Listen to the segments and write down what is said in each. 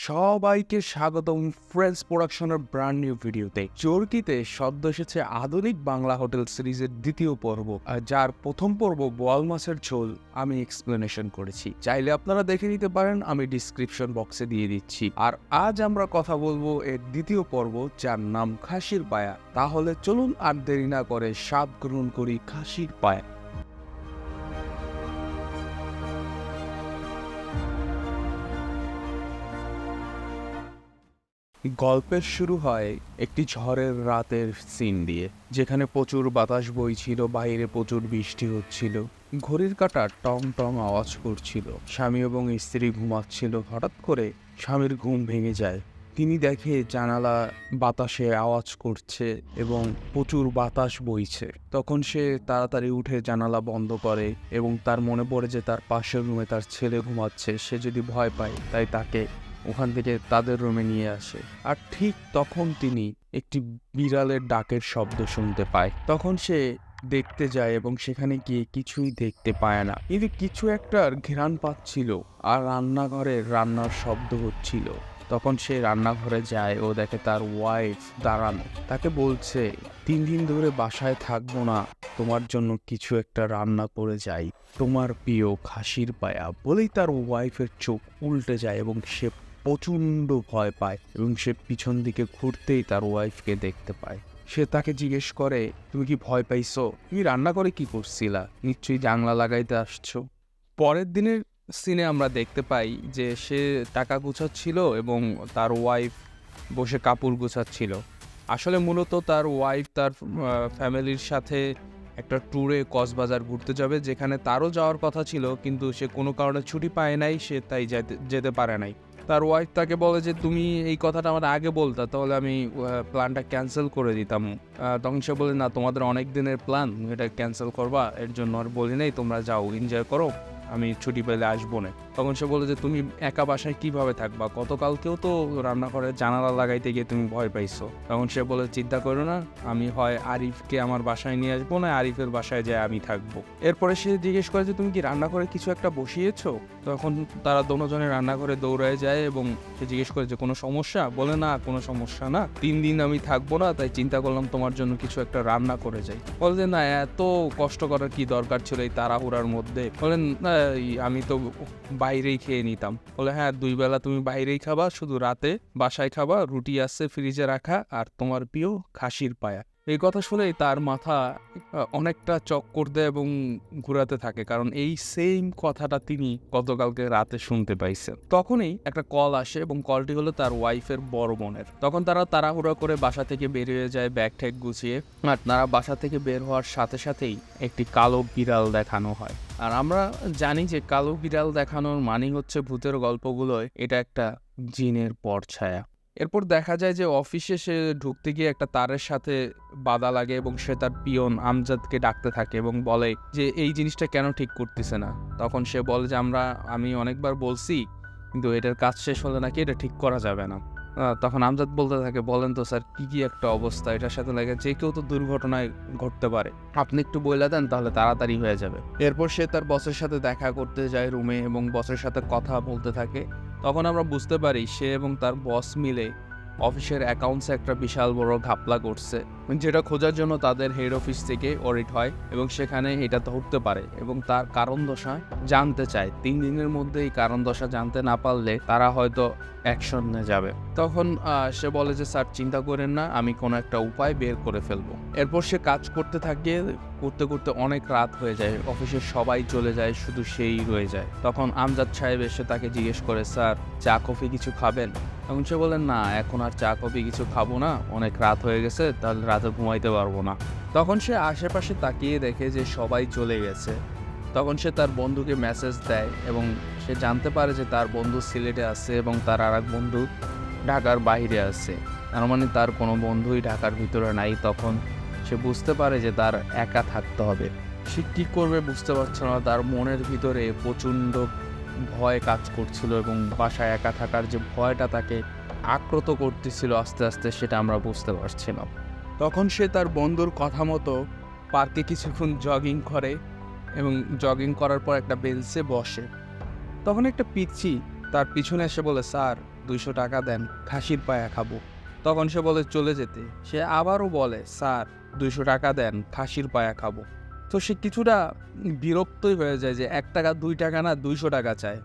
সবাইকে স্বাগতম ফ্রেন্ডস প্রোডাকশনের ব্র্যান্ড নিউ ভিডিওতে। চরকিতে সদ্য এসেছে আধুনিক বাংলা হোটেল সিরিজের দ্বিতীয় পর্ব, আর যার প্রথম পর্ব বোয়াল মাছের ঝোল আমি এক্সপ্লেনেশন করেছি। চাইলে আপনারা দেখে নিতে পারেন, আমি ডিসক্রিপশন বক্সে দিয়ে দিচ্ছি। আর আজ আমরা কথা বলবো এর দ্বিতীয় পর্ব, যার নাম খাসির পায়া। তাহলে চলুন আর দেরি না করে স্বাদ গ্রহণ করি খাসির পায়া। গল্পের শুরু হয় একটি ঝড়ের রাতের সিন দিয়ে, যেখানে প্রচুর বাতাস বইছিল, বাইরে প্রচুর বৃষ্টি হচ্ছিল, ঘড়ির কাঁটা টং টং আওয়াজ করছিল। স্বামী এবং স্ত্রী ঘুমাচ্ছিল। হঠাৎ করে স্বামীর ঘুম ভেঙে যায়। তিনি দেখে জানালা বাতাসে আওয়াজ করছে এবং প্রচুর বাতাস বইছে। তখন সে তাড়াতাড়ি উঠে জানালা বন্ধ করে এবং তার মনে পড়ে যে তার পাশের রুমে তার ছেলে ঘুমাচ্ছে। সে যদি ভয় পায় তাই তাকে ওখান থেকে তাদের রুমে নিয়ে আসে। আর ঠিক তখন তিনি একটি বিড়ালের ডাকের শব্দ শুনতে পায়। তখন সে দেখতে যায় এবং সেখানে গিয়ে কিছুই দেখতে পায় না, কিন্তু কিছু একটা ঘ্রাণ পাচ্ছিল আর রান্নাঘরের রান্নার শব্দ হচ্ছিল। তখন সে রান্নাঘরে যায় ও দেখে তার ওয়াইফ দাঁড়ানো। তাকে বলছে, 3 দিন ধরে বাসায় থাকবো না, তোমার জন্য কিছু একটা রান্না করে যাই, তোমার প্রিয় খাসির পায়া। বলেই তার ওয়াইফের চোখ উল্টে যায় এবং সে প্রচণ্ড ভয় পায় এবং সে পিছন দিকে ঘুরতেই তার ওয়াইফকে দেখতে পায়। সে তাকে জিজ্ঞেস করে, তুমি কি ভয় পাইছো? তুমি রান্না করে কি করছিলা? নিশ্চয়ই জানলা লাগাইতে আসছো। পরের দিনের সিনে আমরা দেখতে পাই যে সে টাকা গুছাচ্ছিল এবং তার ওয়াইফ বসে কাপড় গুছাচ্ছিল। আসলে মূলত তার ওয়াইফ তার ফ্যামিলির সাথে একটা ট্যুরে কক্সবাজার ঘুরতে যাবে, যেখানে তারও যাওয়ার কথা ছিল, কিন্তু সে কোনো কারণে ছুটি পায় নাই, সে তাই যেতে পারে নাই। তার ওয়াইফ তাকে বলে যে, তুমি এই কথাটা আমার আগে বলতা, তাহলে আমি প্ল্যানটা ক্যান্সেল করে দিতাম। তখন সে বলে, না, তোমাদের অনেক দিনের প্ল্যান, এটা ক্যান্সেল করবা, এর জন্য আর বলি নাই, তোমরা যাও, এনজয় করো, আমি ছুটি পেলে আসবো না। তখন সে বলে যে, তুমি একা বাসায় কিভাবে থাকবা? গতকালকেও তো রান্নাঘরে জানালা লাগাইতে গিয়ে তুমি ভয় পাইছো। তখন সে বলে, চিন্তা করো না, আমি হয় আরিফকে আমার বাসায় নিয়ে আসবো, না আরিফের বাসায় যায় আমি থাকবো। এরপরে সে জিজ্ঞেস করে যে, তুমি কি রান্নাঘরে কিছু একটা বসিয়েছো? তখন তারা দুজনে রান্নাঘরে দৌড়ায় যায় এবং সে জিজ্ঞেস করে যে, কোনো সমস্যা? বলে, না, কোনো সমস্যা না, 3 দিন আমি থাকবো না, তাই চিন্তা করলাম তোমার জন্য কিছু একটা রান্না করে যাই। বলে যে, না, এত কষ্ট করার কি দরকার ছিল এই তাড়াহুড়ার মধ্যে? বলেন, না, আমি তো বাইরেই খেয়ে নিতাম। বলে, হ্যাঁ, 2 বেলা তুমি বাইরেই খাবা, শুধু রাতে বাসায় খাবা, রুটি আছে ফ্রিজে রাখা, আর তোমার প্রিয় খাসির পায়া। এই কথা শুনেই তার মাথা অনেকটা চক্কর দেয় এবং ঘুরাতে থাকে, কারণ এই সেম কথাটা তিনি গতকালকে রাতে শুনতে পাইছেন। তখনই একটা কল আসে এবং কলটি হলো তার ওয়াইফের বড় বোনের। তখন তারা তাড়াহুড়া করে বাসা থেকে বেরিয়ে যায় ব্যাগ ট্যাগ গুছিয়ে। আর তারা বাসা থেকে বের হওয়ার সাথে সাথেই একটি কালো বিড়াল দেখানো হয়। আর আমরা জানি যে কালো বিড়াল দেখানোর মানে হচ্ছে ভূতের গল্পগুলোয় এটা একটা জিনের পরছায়া। এরপর দেখা যায় যে অফিসে সে ঢুকতে গিয়ে একটা তারের সাথে বাধা লাগে এবং সে তার পিয়ন আমজাদকে ডাকতে থাকে এবং বলে যে, এই জিনিসটা কেন ঠিক করতেছে না? তখন সে বলে যে, আমি অনেকবার বলছি, কিন্তু এটার কাজ শেষ হলে নাকি এটা ঠিক করা যাবে না। তখন আমজাদ বলতে থাকে, বলেন তো স্যার, কি একটা অবস্থা, এটার সাথে লাগে যে কেউ তো দুর্ঘটনায় ঘটতে পারে, আপনি একটু বলে দেন তাহলে তাড়াতাড়ি হয়ে যাবে। এরপর সে তার বসের সাথে দেখা করতে যায় রুমে এবং বসের সাথে কথা বলতে থাকে। তখন আমরা বুঝতে পারি সে এবং তার বস মিলে অফিসের অ্যাকাউন্টসে একটা বিশাল বড় ঘাপলা করছে, যেটা খোঁজার জন্য তাদের হেড অফিস থেকে অডিট হয় এবং সেখানে এটা ধরতে পারে এবং তার কারণ দশা জানতে চায়। 3 দিনের মধ্যে এই কারণ দশা জানতে না পারলে তারা হয়তো অ্যাকশন নিয়ে যাবে। তখন সে বলে যে, স্যার চিন্তা করেন না, আমি কোনো একটা উপায় বের করে ফেলবো। এরপর সে কাজ করতে থাকে, করতে করতে অনেক রাত হয়ে যায়, অফিসের সবাই চলে যায়, শুধু সেই রয়ে যায়। তখন আমজাদ সাহেব এসে তাকে জিজ্ঞেস করে, স্যার চা কফি কিছু খাবেন? তখন সে বলেন, না, এখন আর চা কফি কিছু খাবো না, অনেক রাত হয়ে গেছে, তাহলে রাতে ঘুমাইতে পারবো না। তখন সে আশেপাশে তাকিয়ে দেখে যে সবাই চলে গেছে। তখন সে তার বন্ধুকে মেসেজ দেয় এবং সে জানতে পারে যে তার বন্ধু সিলেটে আছে এবং তার আর এক বন্ধু ঢাকার বাইরে আছে, তার মানে তার কোনো বন্ধুই ঢাকার ভিতরে নাই। তখন সে বুঝতে পারে যে তার একা থাকতে হবে। সে কী করবে বুঝতে পারছে না, তার মনের ভিতরে প্রচণ্ড ভয় কাজ করছিল এবং বাসায় একা থাকার যে ভয়টা তাকে আক্রত করতেছিল আস্তে আস্তে, সেটা আমরা বুঝতে পারছিলাম। তখন সে তার বন্ধুর কথা মতো পার্কে কিছুক্ষণ জগিং করে এবং জগিং করার পর একটা বেঞ্চে বসে। তখন একটা পিচ্চি তার পিছনে এসে বলে, স্যার 200 টাকা দেন, খাসির পায়া খাবো। তখন সে বলে চলে যেতে। সে আবারও বলে, স্যার 200 টাকা দেন, খাসির পায়া খাবো। তো সে কিছুটা বিরক্তই হয়ে যায় যে 1 টাকা 2 টাকা না 200 টাকা চায়।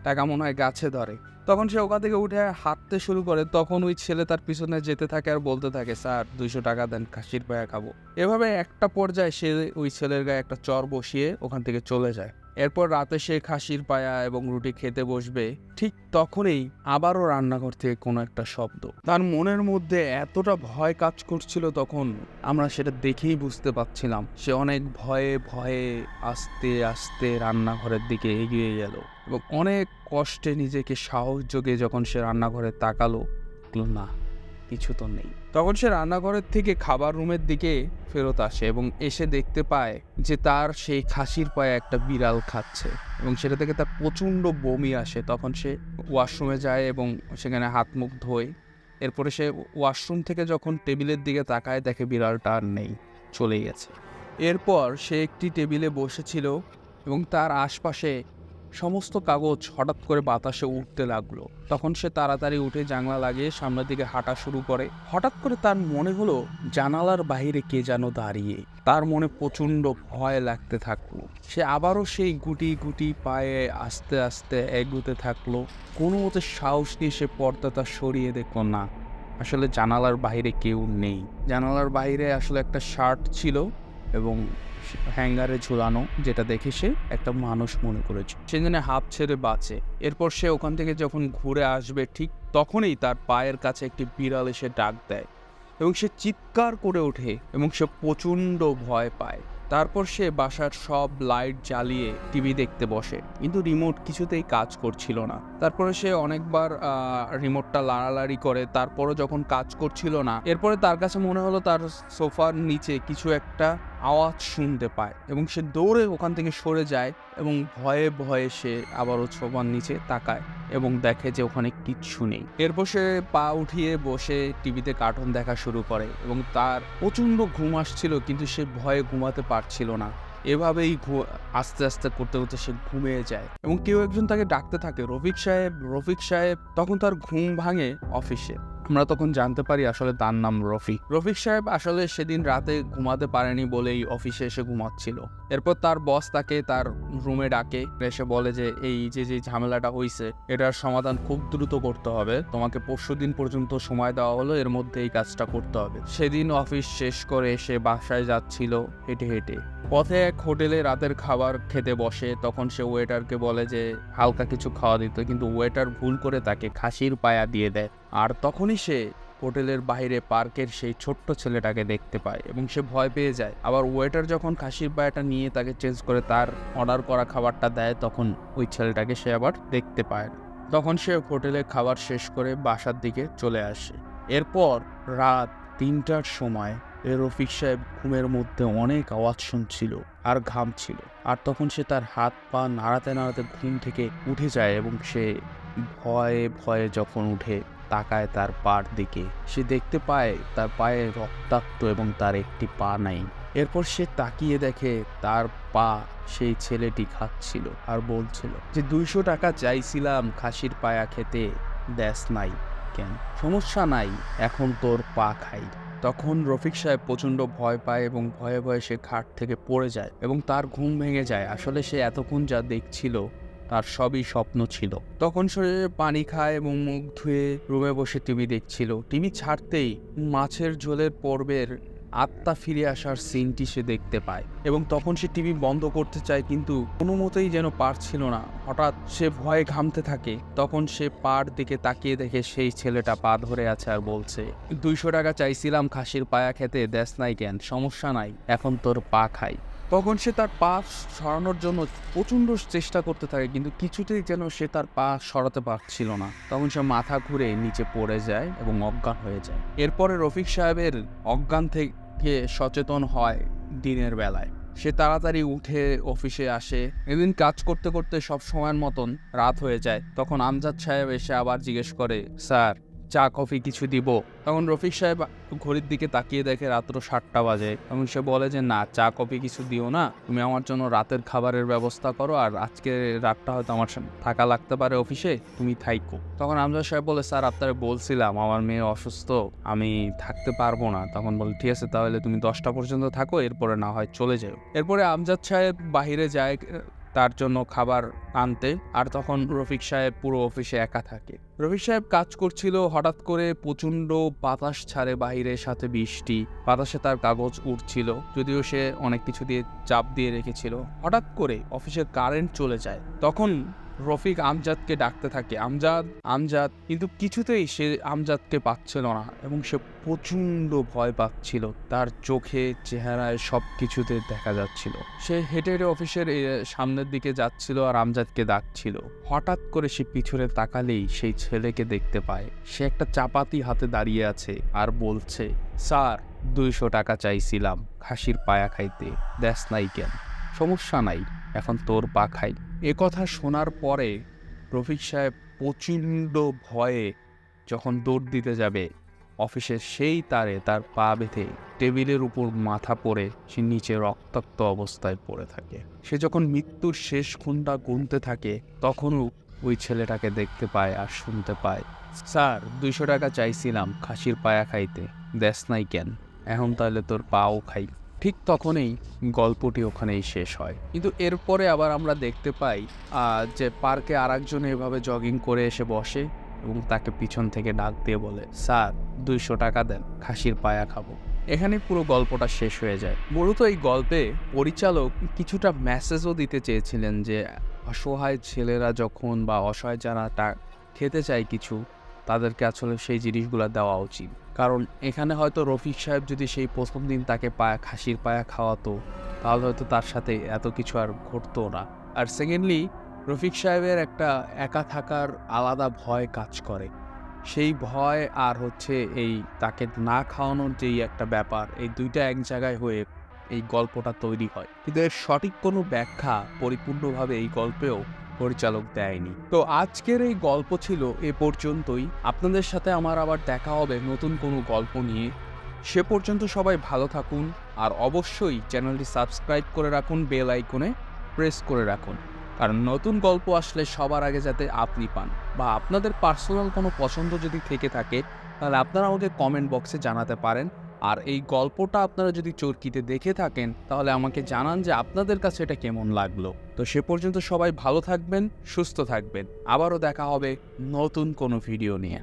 টাকা মনে হয় গাছে ধরে। তখন সে ওখান থেকে উঠে হাঁটতে শুরু করে। তখন ওই ছেলে তার পিছনে যেতে থাকে আর বলতে থাকে, স্যার 200 টাকা দেন, খাসির পায়া খাবো। এভাবে একটা পর্যায়ে সে ওই ছেলের গায়ে একটা চর বসিয়ে ওখান থেকে চলে যায়। এরপর রাতে সে খাসির পায়া এবং রুটি খেতে বসবে, ঠিক তখনই আবারও রান্নাঘর থেকে কোনো একটা শব্দ। তার মনের মধ্যে এতটা ভয় কাজ করছিল তখন, আমরা সেটা দেখেই বুঝতে পারছিলাম। সে অনেক ভয়ে ভয়ে আস্তে আস্তে রান্নাঘরের দিকে এগিয়ে গেল এবং অনেক কষ্টে নিজেকে সাহস যোগে যখন সে রান্নাঘরে তাকালো, না, কিছু তো নেই। তখন সে রান্নাঘরের থেকে খাবার রুমের দিকে ফেরত আসে এবং এসে দেখতে পায় যে তার সেই খাসির পায়ে একটা বিড়াল খাচ্ছে এবং সেটা থেকে তার প্রচণ্ড বমি আসে। তখন সে ওয়াশরুমে যায় এবং সেখানে হাত মুখ ধোয়। এরপরে সে ওয়াশরুম থেকে যখন টেবিলের দিকে তাকায় দেখে বিড়ালটা আর নেই, চলে গেছে। এরপর সে একটি টেবিলে বসেছিল এবং তার আশপাশে সমস্ত কাগজ হঠাৎ করে বাতাসে উঠতে লাগলো। তখন সে তাড়াতাড়ি উঠে জানলা লাগিয়ে সামনের দিকে হাঁটা শুরু করে। হঠাৎ করে তার মনে হলো জানালার বাইরে কে যেন দাঁড়িয়ে। তার মনে প্রচণ্ড ভয় লাগতে থাকলো। সে আবারও সেই গুটি গুটি পায়ে আস্তে আস্তে এগোতে থাকলো। কোনো মতে সাহস নিয়ে সে পর্দাটা সরিয়ে দেখলো, না, আসলে জানালার বাইরে কেউ নেই। জানালার বাইরে আসলে একটা শার্ট ছিল এবং হ্যাঙ্গারে ঝুলানো, যেটা দেখে সে একটা মানুষ মনে করেছে। সেখানে হাফ ছেড়ে বাঁচে। এরপর সে ওখান থেকে যখন ঘুরে আসবে ঠিক তখনই তার পায়ের কাছে একটি বিড়াল এসে ডাক দেয় এবং সে চিৎকার করে ওঠে এবং সে প্রচণ্ড ভয় পায়। তারপর সে বাসার সব লাইট জ্বালিয়ে টিভি দেখতে বসে, কিন্তু রিমোট কিছুতেই কাজ করছিল না। তারপরে সে অনেকবার রিমোটটা লাড়ালাড়ি করে, তারপরও যখন কাজ করছিল না, এরপরে তার কাছে মনে হলো তার সোফার নিচে কিছু একটা আওয়াজ শুনতে পায় এবং সে দৌড়ে ওখান থেকে সরে যায় এবং ভয়ে ভয়ে সে আবারও সোফার নিচে তাকায় এবং দেখে যে ওখানে কিচ্ছু নেই। এরপর সে পা উঠিয়ে বসে টিভিতে কার্টুন দেখা শুরু করে এবং তার প্রচণ্ড ঘুম আসছিল, কিন্তু সে ভয়ে ঘুমাতে পারছিল না। এভাবেই আস্তে আস্তে করতে করতে সে ঘুমিয়ে যায় এবং কেউ একজন তাকে ডাকতে থাকে, রফিক সাহেব, রফিক সাহেব। তখন তার ঘুম ভাঙে অফিসে। আমরা তখন জানতে পারি আসলে তার নাম রফিক। রফিক সাহেব আসলে সেদিন রাতে ঘুমাতে পারেনি বলেই অফিসে এসে ঘুমাচ্ছিল। এরপর তার বস তাকে তার রুমে ডাকে, এসে বলে যে এই যে ঝামেলাটা হয়েছে এটার সমাধান খুব দ্রুত করতে হবে, তোমাকে পরশুদিন পর্যন্ত সময় দেওয়া হলো, এর মধ্যে এই কাজটা করতে হবে। সেদিন অফিস শেষ করে সে বাসায় যাচ্ছিল হেঁটে হেঁটে। পথে এক হোটেলে রাতের খাবার খেতে বসে। তখন সে ওয়েটারকে বলে যে হালকা কিছু খাওয়া দিত, কিন্তু ওয়েটার ভুল করে তাকে খাসির পায়া দিয়ে দেয়। আর তখনই সে হোটেলের বাইরে পার্কের সেই ছোট্ট ছেলেটাকে দেখতে পায় এবং সে ভয় পেয়ে যায়। আবার ওয়েটার যখন খাসির পায়াটা নিয়ে তাকে চেঞ্জ করে তার অর্ডার করা খাবারটা দেয়, তখন ওই ছেলেটাকে সে আবার দেখতে পায় না। তখন সে হোটেলে খাবার শেষ করে বাসার দিকে চলে আসে। এরপর রাত 3টার সময় রফিক সাহেব ঘুমের মধ্যে অনেক আওয়াজ শুনছিল আর ঘামছিল। আর তখন সে তার হাত পা নাড়াতে নাড়াতে ঘুম থেকে উঠে যায় এবং সে ভয়ে ভয়ে যখন উঠে তাকায় তার পার দিকে, সে দেখতে পায় তার পায়ে রক্তাক্ত এবং তার একটি পা নাই। এরপর সে তাকিয়ে দেখে তার পা সেই ছেলেটি খাচ্ছিল আর বলছিল যে 200 টাকা চাইছিলাম খাসির পায়া খেতে, দেশ নাই কেন? সমস্যা নাই, এখন তোর পা খাই। তখন রফিক সাহেব প্রচণ্ড ভয় পায় এবং ভয়ে ভয়ে সে খাট থেকে পড়ে যায় এবং তার ঘুম ভেঙে যায়। আসলে সে এতক্ষণ যা দেখছিল তার সবই স্বপ্ন ছিল। তখন সে পানি খায় এবং মুখ ধুয়ে রুমে বসে টিভি দেখছিল। টিভি ছাড়তেই মাছের ঝোলের পর্বের আত্মা ফিরে আসার সিনটি সে দেখতে পায় এবং তখন সে টিভি বন্ধ করতে চায়, কিন্তু কোনো মতেই যেন পারছিল না। হঠাৎ সে ভয়ে ঘামতে থাকে। তখন সে পার দিকে তাকিয়ে দেখে সেই ছেলেটা পা ধরে আছে আর বলছে 200 টাকা চাইছিলাম খাসির পায়া খেতে, দেশ নাই কেন? সমস্যা নাই, এখন তোর পা খাই। তখন সে তার পা সরানোর জন্য প্রচণ্ড চেষ্টা করতে থাকে, কিন্তু কিছুতেই যেন সে তার পা সরাতে পারছিল না। তখন সে মাথা ঘুরে নিচে পড়ে যায় এবং অজ্ঞান হয়ে যায়। এরপরে রফিক সাহেবের অজ্ঞান থেকে সচেতন হয় দিনের বেলায়। সে তাড়াতাড়ি উঠে অফিসে আসে। এদিন কাজ করতে করতে সব সময়ের মতন রাত হয়ে যায়। তখন আমজাদ সাহেব এসে আবার জিজ্ঞেস করে, স্যার চা কফি কিছু দিব? তখন রফিক সাহেব ঘড়ির দিকে তাকিয়ে দেখে রাত্র 7টা বাজে এবং সে বলে যে না, চা কফি কিছু দিও না, তুমি আমার জন্য রাতের খাবারের ব্যবস্থা করো, আর আজকে রাতটা হয়তো আমার থাকা লাগতে পারে অফিসে, তুমি থাইকো। তখন আমজাদ সাহেব বলে, স্যার আপনারা বলছিলাম আমার মেয়ে অসুস্থ, আমি থাকতে পারবো না। তখন বলে, ঠিক আছে তাহলে তুমি 10টা পর্যন্ত থাকো, এরপরে না হয় চলে যাও। এরপরে আমজাদ সাহেব বাহিরে যায় তার জন্য খাবার আনতে, আর তখন রফিক সাহেব পুরো অফিসে একা থাকে। রফিক সাহেব কাজ করছিল, হঠাৎ করে প্রচণ্ড বাতাস ছাড়ে বাহিরে, সাথে বৃষ্টি, বাতাসে তার কাগজ উঠছিল, যদিও সে অনেক কিছু দিয়ে চাপ দিয়ে রেখেছিল। হঠাৎ করে অফিসের কারেন্ট চলে যায়। তখন রফিক আমজাদকে ডাকতে থাকে, আমজাদ আমজাদ, কিন্তু কিছুতেই সে আমজাদকে পাচ্ছিল না এবং সে প্রচণ্ড ভয় পাচ্ছিল। তার চোখে, চেহারায় সব কিছুতে দেখা যাচ্ছিল। সে হেঁটে হেঁটে অফিসের সামনের দিকে যাচ্ছিল আর আমজাদকে ডাকছিল। হঠাৎ করে সে পিছনে তাকালেই সেই ছেলেকে দেখতে পায়। সে একটা চাপাতি হাতে দাঁড়িয়ে আছে আর বলছে, স্যার 200 টাকা চাইছিলাম খাসির পায়া খাইতে, দেশ নাই কেন? সমস্যা নাই, এখন তোর পা খাই। এ কথা শোনার পরে রফিক সাহেব প্রচণ্ড ভয়ে যখন দৌড় দিতে যাবে অফিসের সেই তারে তার পা বেঁধে টেবিলের উপর মাথা পড়ে সে নিচে রক্তাক্ত অবস্থায় পড়ে থাকে। সে যখন মৃত্যুর শেষ খুনটা গুনতে থাকে তখনও ওই ছেলেটাকে দেখতে পায় আর শুনতে পায়, স্যার 200 টাকা চাইছিলাম খাসির পায়া খাইতে, দেশ নাই কেন? এখন তাহলে তোর পাও খাই। ঠিক তখনই গল্পটি ওখানেই শেষ হয়। কিন্তু এরপরে আবার আমরা দেখতে পাই যে পার্কে আরেকজন এভাবে জগিং করে এসে বসে এবং তাকে পিছন থেকে ডাক দিয়ে বলে, স্যার 200 টাকা দেন, খাসির পায়া খাবো। এখানে পুরো গল্পটা শেষ হয়ে যায়। মূলত এই গল্পে পরিচালক কিছুটা মেসেজও দিতে চেয়েছিলেন যে অসহায় ছেলেরা যখন বা অসহায় যারা খেতে চায় কিছু, তাদেরকে আসলে সেই জিনিসগুলো দেওয়া উচিত। কারণ এখানে হয়তো রফিক সাহেব যদি সেই প্রথম দিন তাকে খাসির পায়া খাওয়াতো, তাহলে হয়তো তার সাথে এত কিছু আর ঘটতো না। আর সেকেন্ডলি, রফিক সাহেবের একটা একা থাকার আলাদা ভয় কাজ করে। সেই ভয় আর হচ্ছে এই তাকে না খাওয়ানোর যেই একটা ব্যাপার, এই দুইটা এক জায়গায় হয়ে এই গল্পটা তৈরি হয়। কিন্তু এর সঠিক কোনো ব্যাখ্যা পরিপূর্ণভাবে এই গল্পেও পরিচালক দেয়নি। তো আজকের এই গল্প ছিল এ পর্যন্তই। আপনাদের সাথে আমার আবার দেখা হবে নতুন কোনো গল্প নিয়ে। সে পর্যন্ত সবাই ভালো থাকুন, আর অবশ্যই চ্যানেলটি সাবস্ক্রাইব করে রাখুন, বেল আইকনে প্রেস করে রাখুন, কারণ নতুন গল্প আসলে সবার আগে যাতে আপনি পান। বা আপনাদের পার্সোনাল কোনো পছন্দ যদি থেকে থাকে তাহলে আপনারা আমাকে কমেন্ট বক্সে জানাতে পারেন। আর এই গল্পটা আপনারা যদি চরকিতে দেখে থাকেন তাহলে আমাকে জানান যে আপনাদের কাছে এটা কেমন লাগলো। তো সে পর্যন্ত সবাই ভালো থাকবেন, সুস্থ থাকবেন। আবারও দেখা হবে নতুন কোনো ভিডিও নিয়ে।